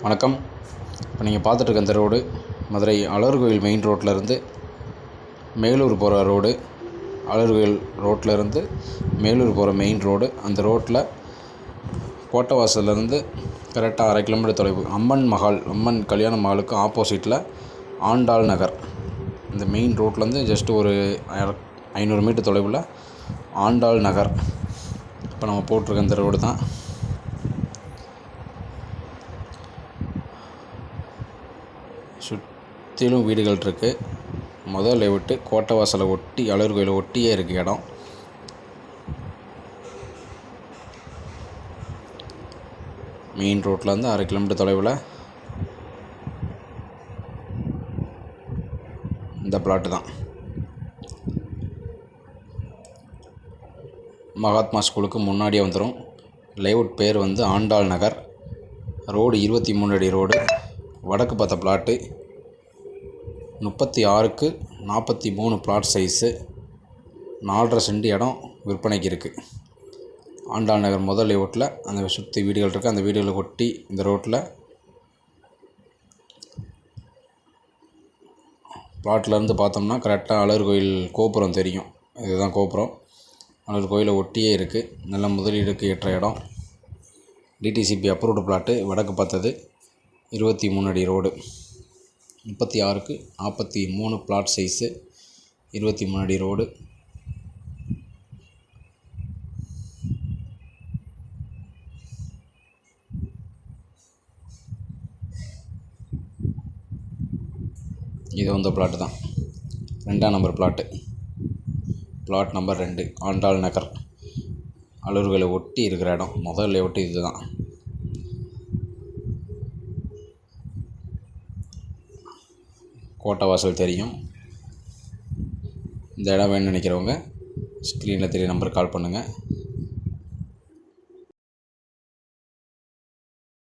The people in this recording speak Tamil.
வணக்கம். இப்போ நீங்கள் பார்த்துட்ருக்க இந்த ரோடு மதுரை அழகர்கோவில் மெயின் ரோட்டிலருந்து மேலூர் போகிற ரோடு. அழகர்கோவில் ரோட்டிலருந்து மேலூர் போகிற மெயின் ரோடு. அந்த ரோட்டில் கோட்டவாசல்லேருந்து கரெக்டாக 1/2 கிலோமீட்டர் தொலைவு அம்மன் கல்யாண மஹாலுக்கு ஆப்போசிட்டில் ஆண்டாள் நகர். இந்த மெயின் ரோட்லேருந்து ஜஸ்ட்டு ஒரு 500 மீட்டர் தொலைவில் ஆண்டாள் நகர். இப்போ நம்ம போட்டிருக்க இந்த ரோடு தான். சுற்றிலும் வீடுகள் இருக்குது. முதல்ல விட்டு கோட்டை வாசலை ஒட்டி அழகர் கோயிலை ஒட்டியே இருக்குது இடம். மெயின் ரோட்லேருந்து 1/2 கிலோமீட்டர் தொலைவில் இந்த பிளாட்டு தான். மகாத்மா ஸ்கூலுக்கு முன்னாடியே வந்துடும். லேஅவுட் பேர் வந்து ஆண்டாள் நகர். ரோடு 23 அடி ரோடு. வடக்கு பார்த்த பிளாட்டு. 36க்கு 43 பிளாட் சைஸு. 4.5 சென்ட் இடம் விற்பனைக்கு இருக்குது. ஆண்டாள் நகர் முதல் லேஅவுட்டில் அந்த சுற்றி வீடுகள் இருக்குது. அந்த வீடுகளை ஒட்டி இந்த ரோட்டில் பிளாட்லேருந்து பார்த்தோம்னா கரெக்டாக அழகர் கோயில் கோபுரம் தெரியும். இதுதான் கோபுரம். அழகர் கோயிலை ஒட்டியே இருக்குது. நல்ல முதலீடுக்கு ஏற்ற இடம். DTCP approved plot. வடக்கு பார்த்தது 23 அடி ரோடு. 36க்கு 43 plot size. 23 அடி ரோடு. இது வந்து பிளாட்டு தான். 2ஆம் number plot. Plot number 2 Andal Nagar. அழகர்களை ஒட்டி இருக்கிற இடம். முதல் லேஅவுட்டு இது தான். கோட்டை வாசல் தெரியும். இந்த இடம் வேணும்னு நினைக்கிறவங்க ஸ்க்ரீனில் தெரிய நம்பருக்கு கால் பண்ணுங்கள்.